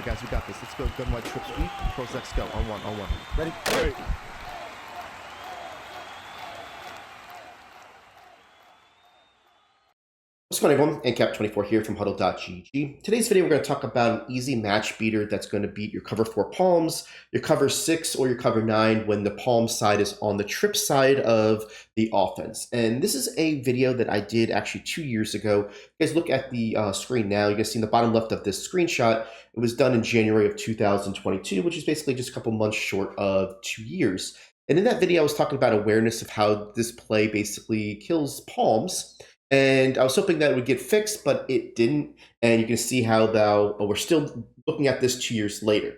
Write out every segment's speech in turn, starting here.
guys, we got this. Let's go. Gun wide trip sweep. Pros X go. On one. Ready? Right. What's going on, everyone? NCAP24 here from HuddleGG. Today's video, we're going to talk about an easy match beater that's going to beat your cover 4 palms, your cover 6, or your cover 9 when the palm side is on the trip side of the offense. And this is a video that I did actually 2 years ago. You guys look at the screen now. You guys see in the bottom left of this screenshot. It was done in January of 2022, which is basically just a couple months short of 2 years. And in that video, I was talking about awareness of how this play basically kills palms. And I was hoping that it would get fixed, but it didn't. And you can see how we're still looking at this 2 years later.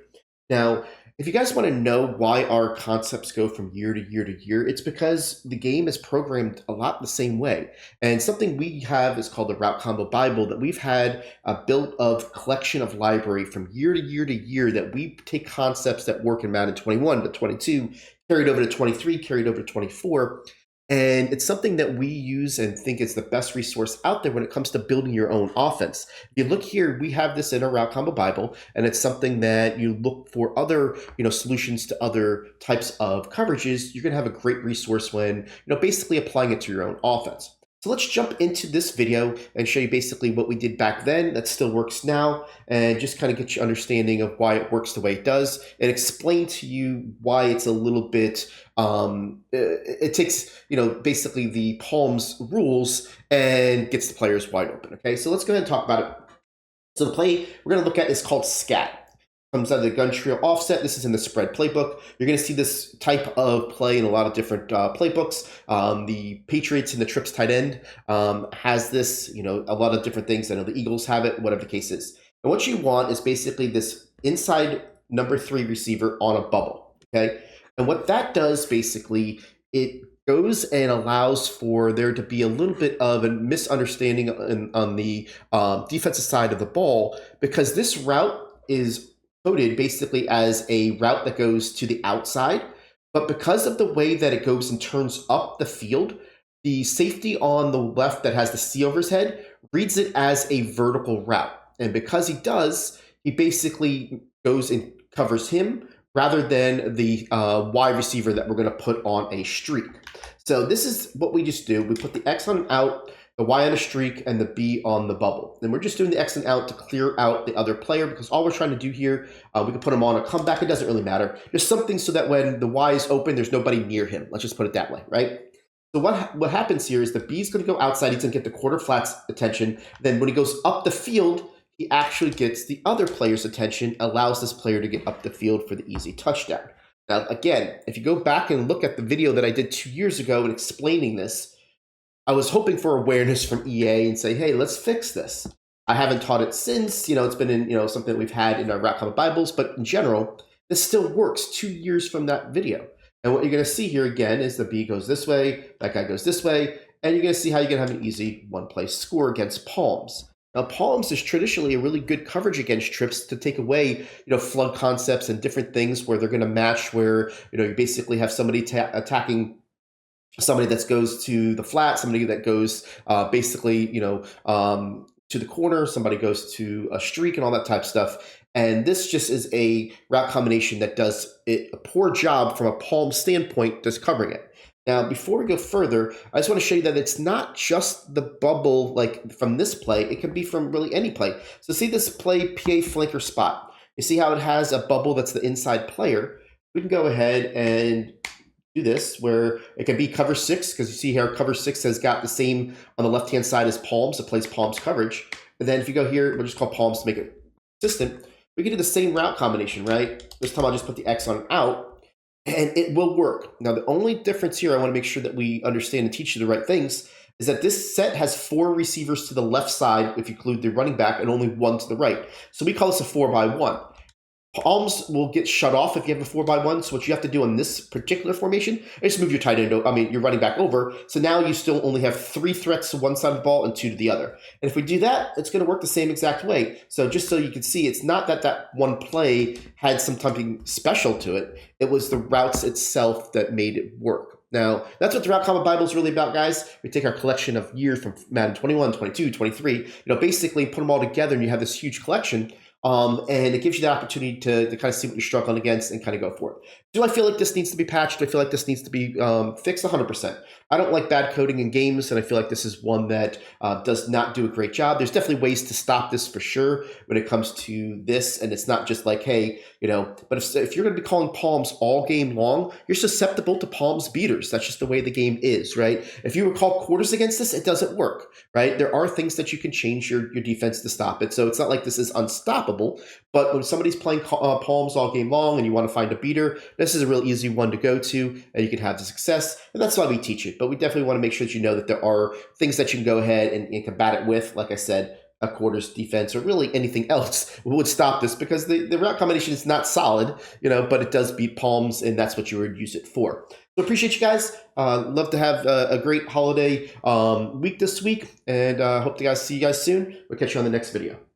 Now, if you guys want to know why our concepts go from year to year to year, it's because the game is programmed a lot the same way. And something we have is called the Route Combo Bible that we've had built of collection of library from year to year to year that we take concepts that work in Madden 21 to 22, carried over to 23, carried over to 24. And it's something that we use and think is the best resource out there when it comes to building your own offense. If you look here, we have this in our Route Combo Bible, and it's something that you look for other, solutions to other types of coverages. You're going to have a great resource when, basically applying it to your own offense. So let's jump into this video and show you basically what we did back then that still works now, and just kind of get your understanding of why it works the way it does, and explain to you why it's a little bit, it takes, basically the palms rules and gets the players wide open. Okay, so let's go ahead and talk about it. So the play we're going to look at is called scat. Comes out of the gun trio offset. This is in the spread playbook. You're going to see this type of play in a lot of different playbooks. The Patriots and the trips tight end has this, a lot of different things. I know the Eagles have it, whatever the case is. And what you want is basically this inside number 3 receiver on a bubble, okay? And what that does basically, it goes and allows for there to be a little bit of a misunderstanding on the defensive side of the ball, because this route is coded basically as a route that goes to the outside, but because of the way that it goes and turns up the field, the safety on the left that has the C over his head reads it as a vertical route. And because he does, he basically goes and covers him rather than the wide receiver that we're going to put on a streak. So this is what we just do. We put the X on an out, the Y on a streak, and the B on the bubble. And we're just doing the X and out to clear out the other player, because all we're trying to do here, we can put him on a comeback. It doesn't really matter. Just something so that when the Y is open, there's nobody near him. Let's just put it that way, right? So what happens here is the B is going to go outside. He's going to get the quarter flats attention. Then when he goes up the field, he actually gets the other player's attention, allows this player to get up the field for the easy touchdown. Now, again, if you go back and look at the video that I did 2 years ago and explaining this, I was hoping for awareness from EA and say, hey, let's fix this. I haven't taught it since, it's been in, something that we've had in our Route Combo Bibles, but in general, this still works 2 years from that video. And what you're going to see here again is the B goes this way, that guy goes this way, and you're going to see how you're going to have an easy one-play score against palms. Now, palms is traditionally a really good coverage against trips to take away, flood concepts and different things where they're going to match where, you basically have somebody attacking somebody that goes to the flat, somebody that goes basically, to the corner, somebody goes to a streak and all that type of stuff. And this just is a route combination that does a poor job from a palm standpoint just covering it. Now, before we go further, I just want to show you that it's not just the bubble like from this play. It can be from really any play. So see this play, PA flanker spot. You see how it has a bubble that's the inside player. We can go ahead and do this where it can be cover 6, because you see here cover 6 has got the same on the left-hand side as palms. It plays palms coverage. And then if you go here, we'll just call palms to make it consistent. We can do the same route combination, right? This time I'll just put the X on an out, and it will work. Now, the only difference here, I want to make sure that we understand and teach you the right things, is that this set has 4 receivers to the left side if you include the running back, and only 1 to the right. So we call this a 4x1. Palms will get shut off if you have a 4x1. So what you have to do on this particular formation is move your tight end, your running back over. So now you still only have 3 threats to one side of the ball and 2 to the other. And if we do that, it's going to work the same exact way. So just so you can see, it's not that one play had something special to it. It was the routes itself that made it work. Now, that's what the Route Combo Bible is really about, guys. We take our collection of years from Madden 21, 22, 23, basically put them all together, and you have this huge collection. And it gives you the opportunity to kind of see what you're struggling against and kind of go for it. Do I feel like this needs to be patched? Do I feel like this needs to be fixed? 100%. I don't like bad coding in games, and I feel like this is one that does not do a great job. There's definitely ways to stop this for sure when it comes to this, and it's not just like, hey, but if you're going to be calling palms all game long, you're susceptible to palms beaters. That's just the way the game is, right? If you were called quarters against this, it doesn't work, right? There are things that you can change your defense to stop it, so it's not like this is unstoppable, but when somebody's playing palms all game long and you want to find a beater, this is a real easy one to go to, and you can have the success, and that's why we teach it. But we definitely want to make sure that you know that there are things that you can go ahead and combat it with. Like I said, a quarters defense or really anything else would stop this, because the route combination is not solid, but it does beat palms, and that's what you would use it for. So appreciate you guys. Love to have a great holiday week this week, and hope to see you guys soon. We'll catch you on the next video.